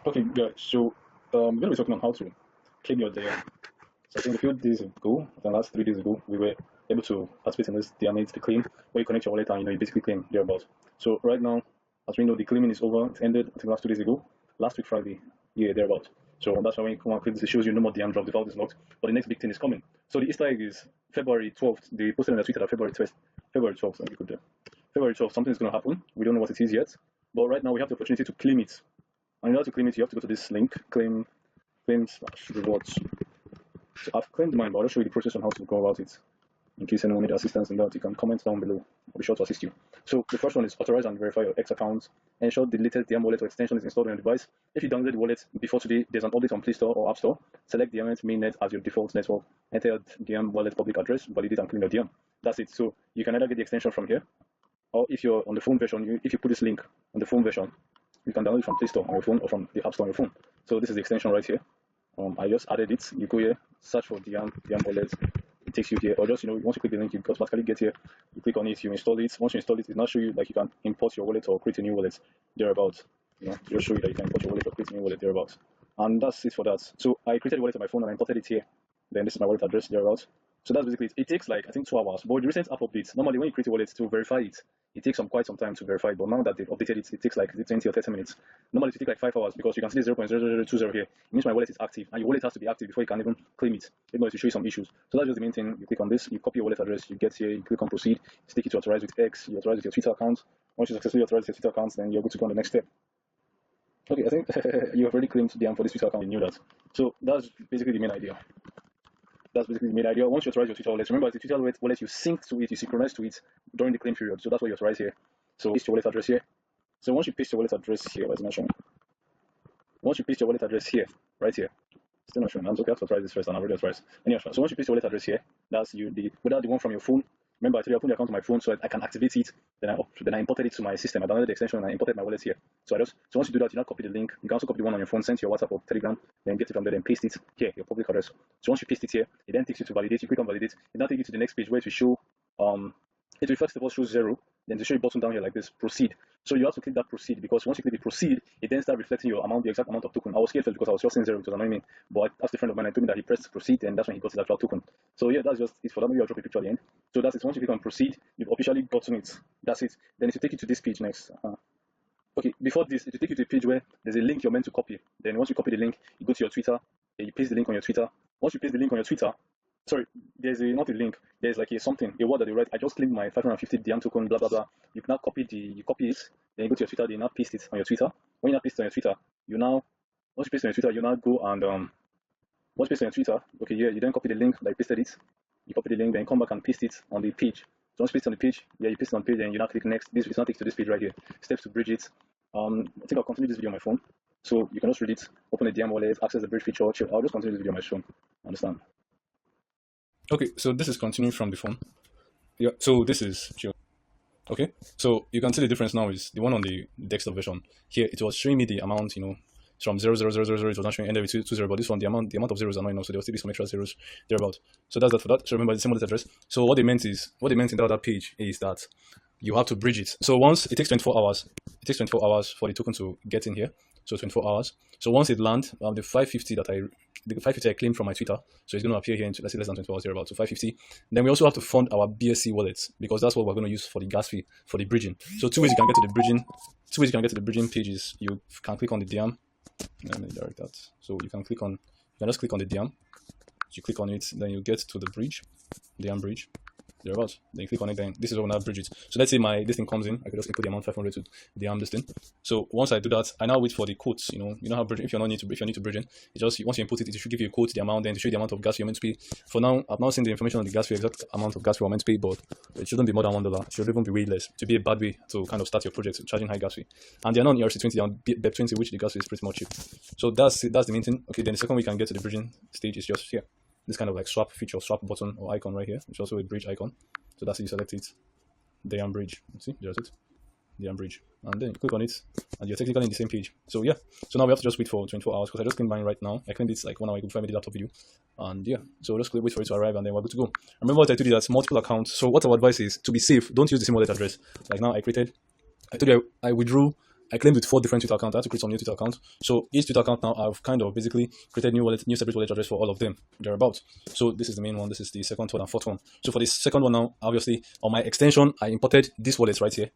Okay, guys. So we're gonna be talking on how to claim your Diam. So I think a few days ago, the last 3 days ago, we were able to participate in this Diam the claim, where you connect your wallet and you basically claim thereabouts. So right now, as we know, the claiming is over. It ended I think last 2 days ago, last week Friday, yeah, thereabouts. So that's why when you come and click this, it shows you no more Diam drop. The vault is locked. But the next big thing is coming. So the Easter egg is February 12th. They posted on their Twitter that February 12th. February 12th. You could February 12th. Something is going to happen. We don't know what it is yet. But right now we have the opportunity to claim it. And in order to claim it, you have to go to this link, claim/rewards. So I've claimed mine, but I'll show you the process on how to go about it. In case anyone needs assistance in that, you can comment down below. I'll be sure to assist you. So the first one is authorize and verify your X account. Ensure the latest Diam wallet or extension is installed on your device. If you download the wallet before today, there's an update on Play Store or App Store. Select Diam mainnet as your default network. Enter your Diam wallet public address, validate and claim your Diam. That's it. So you can either get the extension from here, or if you're on the phone version, if you put this link on the phone version, you can download it from Play Store on your phone or from the App Store on your phone. So this is the extension right here. I just added it. You go here, search for Diam wallet. It takes you here, or just once you click the link, you automatically get here. You click on it, you install it. Once you install it, it now show you like you can import your wallet or create a new wallet thereabouts. Just show you that you can import your wallet or create a new wallet thereabouts. And that's it for that. So I created a wallet on my phone and I imported it here. Then this is my wallet address thereabouts. So that's basically it. It takes like I think 2 hours. But with the recent app updates, normally when you create a wallet to verify it, it takes quite some time to verify. But now that they've updated it, it takes like 20 or 30 minutes. Normally it takes like 5 hours because you can see 0.0020 here. It means my wallet is active, and your wallet has to be active before you can even claim it. Even though it will show you some issues. So that's just the main thing. You click on this, you copy your wallet address, you get here, you click on proceed, you take it to authorize with X, you authorize with your Twitter account. Once you successfully authorize your Twitter account, then you're good to go on the next step. Okay, I think you have already claimed Diam for this Twitter account. You knew that. So that's basically the main idea. That's basically the main idea. Once you authorize your Twitter wallet, remember the Twitter wallet you sync to it, you synchronize to it during the claim period. So that's what you authorize here. So paste your wallet address here. So once you paste your wallet address here, where's not showing? Once you paste your wallet address here, right here, still not showing. I'm okay. I have to authorize this first, and I've already authorized. Anyway, so once you paste your wallet address here, that's without the one from your phone. Remember, I told you I put the account on my phone so I can activate it. Then I imported it to my system. I downloaded the extension and I imported my wallet here. So once you do that, you now copy the link. You can also copy the one on your phone, send to your WhatsApp or Telegram, then get it from there, then paste it here, your public address. So once you paste it here, it then takes you to validate. You click on validate. It now takes you to the next page where it will show it will first of all show 0, then to show you button down here like this, proceed. So you have to click that proceed because once you click the proceed, it then starts reflecting your amount, the exact amount of token. I was scared first because I was just saying 0, it was annoying me. But that's the friend of mine, I told me that he pressed proceed and that's when he got his actual token. So yeah, that's just it for that. Maybe I'll drop a picture at the end. So that's it. Once you click on proceed, you've officially gotten it. That's it. Then it will take you to this page next. Okay, before this, it will take you to a page where there's a link you're meant to copy. Then once you copy the link, you go to your Twitter, and you paste the link on your Twitter. Once you paste the link on your Twitter, sorry, there's not a link, there's like a word that they write. I just claimed my 550 Diam token, blah blah blah. You now copy it, then you go to your Twitter, then you now paste it on your Twitter. When you now paste it on your Twitter, once you paste it on your Twitter, you now go and once you paste it on your Twitter, okay, yeah, you then copy the link that you pasted it. You copy the link, then come back and paste it on the page. So once you paste it on the page, yeah, you paste it on the page, and you now click next. This is now takes to this page right here. Steps to bridge it. I think I'll continue this video on my phone. So you can just read it, open the Diam wallet, access the bridge feature. I'll just continue this video on my phone. Understand? Okay, so this is continuing from the phone. Yeah, so this is okay. So you can see the difference now is the one on the desktop version. Here it was showing me the amount, from 00000. It was not showing ended with 20, but this one the amount of zeros are not enough, so there will still be some extra zeros thereabout. So that's that for that. So remember the same wallet address. So what they meant in that other page is that you have to bridge it. So once it takes 24 hours, for the token to get in here. So 24 hours. So once it lands, the 550 I claimed from my Twitter, so it's going to appear here in let's say less than 24 hours thereabout. So 550. Then we also have to fund our BSC wallets because that's what we're going to use for the gas fee for the bridging. So two ways you can get to the bridging. Two ways you can get to the bridging pages. You can click on the Diam. Let me direct that. So you can just click on the Diam. You click on it, then you get to the bridge, Diam bridge. Thereabouts. Then you click on it, then this is what will now bridge it. So let's say this thing comes in, I could just input the amount 500 to the this thing. So once I do that, I now wait for the quotes. You know how bridging, if you need to bridge in, it just once you input it, it should give you a quote, the amount, then to show you the amount of gas you're meant to pay. For now, I've not seen the information on the gas fee, exact amount of gas fee we're meant to pay, but it shouldn't be more than $1. It should even be way less. To be a bad way to kind of start your project charging high gas fee. And they're not on ERC20, they're on BEP20, which the gas fee is pretty much cheap. So that's the main thing. Okay, then the second we can get to the bridging stage is just here. This kind of like swap feature, swap button or icon right here, which is also a bridge icon. So that's how you select it. Diam bridge. See, there's it. Diam bridge. And then you click on it, and you're technically in the same page. So yeah. So now we have to just wait for 24 hours because I just claimed mine right now. I claimed it like 1 hour ago before I made the laptop video. And yeah, so just wait for it to arrive, and then we're good to go. Remember what I told you, that's multiple accounts. So what our advice is to be safe. Don't use the same wallet address. Like now I told you I withdrew I claimed with 4 different Twitter accounts. I had to create some new Twitter account. So each Twitter account now, I've kind of basically created new separate wallet address for all of them. Thereabouts. So this is the main one. This is the second one and fourth one. So for the second one now, obviously on my extension, I imported this wallet right here.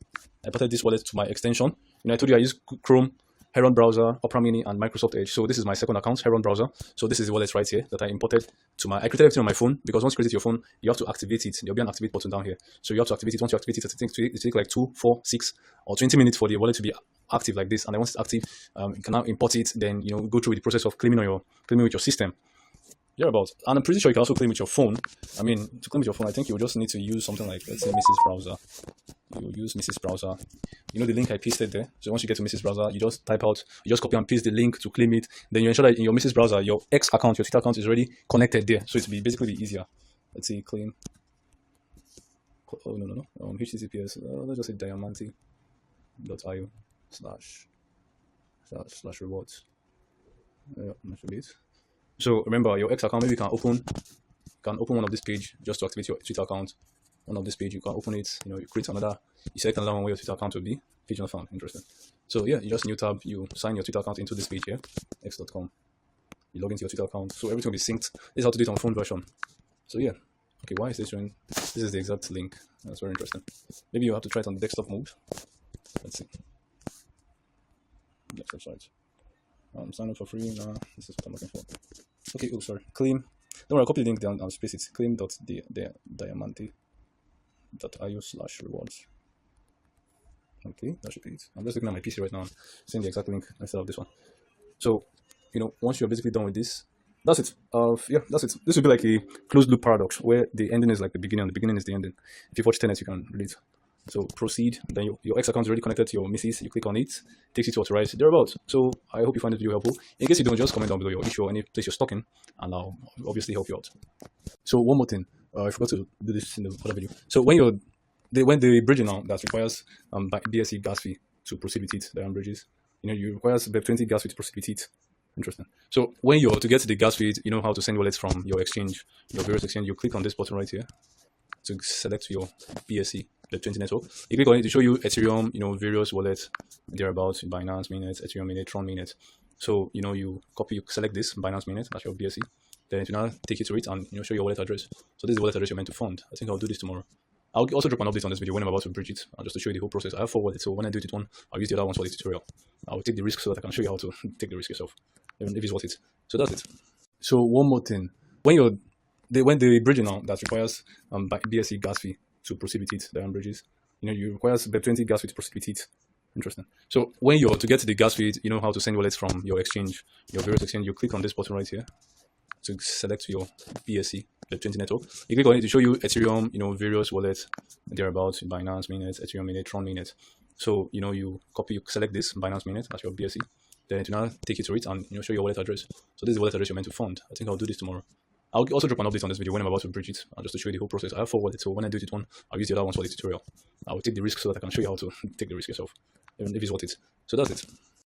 I imported this wallet to my extension. I told you I use Chrome, Heron browser, Opera Mini, and Microsoft Edge. So this is my second account, Heron browser. So this is the wallet right here that I imported to my. I created everything on my phone because once you create your phone, you have to activate it. There'll be an activate button down here. So you have to activate it. Once you activate it, it takes like 2, 4, 6, or 20 minutes for the wallet to be active like this. And then once it's active, you can now import it. Then go through the process of claiming with your system. Thereabouts. And I'm pretty sure you can also claim with your phone. I mean, to claim with your phone, I think you'll just need to use something like, let's say, Mrs. Browser. You'll use Mrs. Browser. The link I pasted there. So once you get to Mrs. Browser, you just type out, you just copy and paste the link to claim it. Then you ensure that in your Mrs. Browser, your X account, your Twitter account is already connected there. So it's basically easier. Let's say claim. Oh, no. HTTPS. Let's just say diamante.io / rewards. That should be it. So remember, your X account, maybe you can open one of this page just to activate your Twitter account. One of this page, you can open it. You create another. You select another one where your Twitter account will be. Page not found. Interesting. So yeah, you just new tab. You sign your Twitter account into this page here, x.com. You log into your Twitter account, so everything will be synced. This is how to do it on phone version. So yeah. Okay, why is this showing? This is the exact link. That's very interesting. Maybe you have to try it on the desktop mode. Let's see. Yes, that's right. Sign up for free. Nah, this is what I'm looking for. Okay, oh sorry. Claim. Don't worry, I'll copy the link down and space it. Claim.diamante.io / rewards. Okay, that should be it. I'm just looking at my PC right now, seeing the exact link instead of this one. So, once you're basically done with this, that's it. Yeah, that's it. This would be like a closed loop paradox where the ending is like the beginning and the beginning is the ending. If you've watched tennis, you can relate. So proceed, then your X account is already connected to your Mrs. You click on it, takes you to authorize thereabouts. So I hope you find this video helpful. In case you don't, just comment down below your issue or any place you're stuck in, and I'll obviously help you out. So one more thing, I forgot to do this in the other video. So when the bridging now that requires BSC gas fee to proceed with it, the bridges, you require BEP20 gas fee to proceed with it. Interesting. So when you're to get to the gas feed, you know how to send wallets from your exchange, your various exchange. You click on this button right here to select your BSC, the 20 network. You click on it to show you Ethereum, various wallets thereabouts, Binance Mainnet, Ethereum Mainnet, Tron Mainnet. So you select this Binance Mainnet, that's your BSC. Then it will now take you to it and show your wallet address. So this is the wallet address you're meant to fund. I think I'll do this tomorrow. I'll also drop an update on this video when I'm about to bridge it, just to show you the whole process. I have 4 wallets, so when I do it one, I'll use the other ones for the tutorial. I'll take the risk so that I can show you how to take the risk yourself, even if it's worth it. So that's it. So one more thing, when the bridging now that requires BSC gas fee to proceed with it, the bridges, you require BEP20 gas fee to proceed with it. Interesting. So when you're to get to the gas feed, you know how to send wallets from your exchange, your various exchange. You click on this button right here to select your BSC, the 20 network. You click on it to show you Ethereum, various wallets thereabouts, Binance Mainnet, Ethereum Mainnet, Tron Mainnet. So you select this Binance Mainnet as your BSC. Then it will now take you to it and show your wallet address. So this is the wallet address you're meant to fund. I think I'll do this tomorrow. I'll also drop an update on this video when I'm about to bridge it, just to show you the whole process. I have 4 wallets, so when I do it one, I'll use the other ones for the tutorial. I'll take the risk so that I can show you how to take the risk yourself, even if it's worth it. So that's it.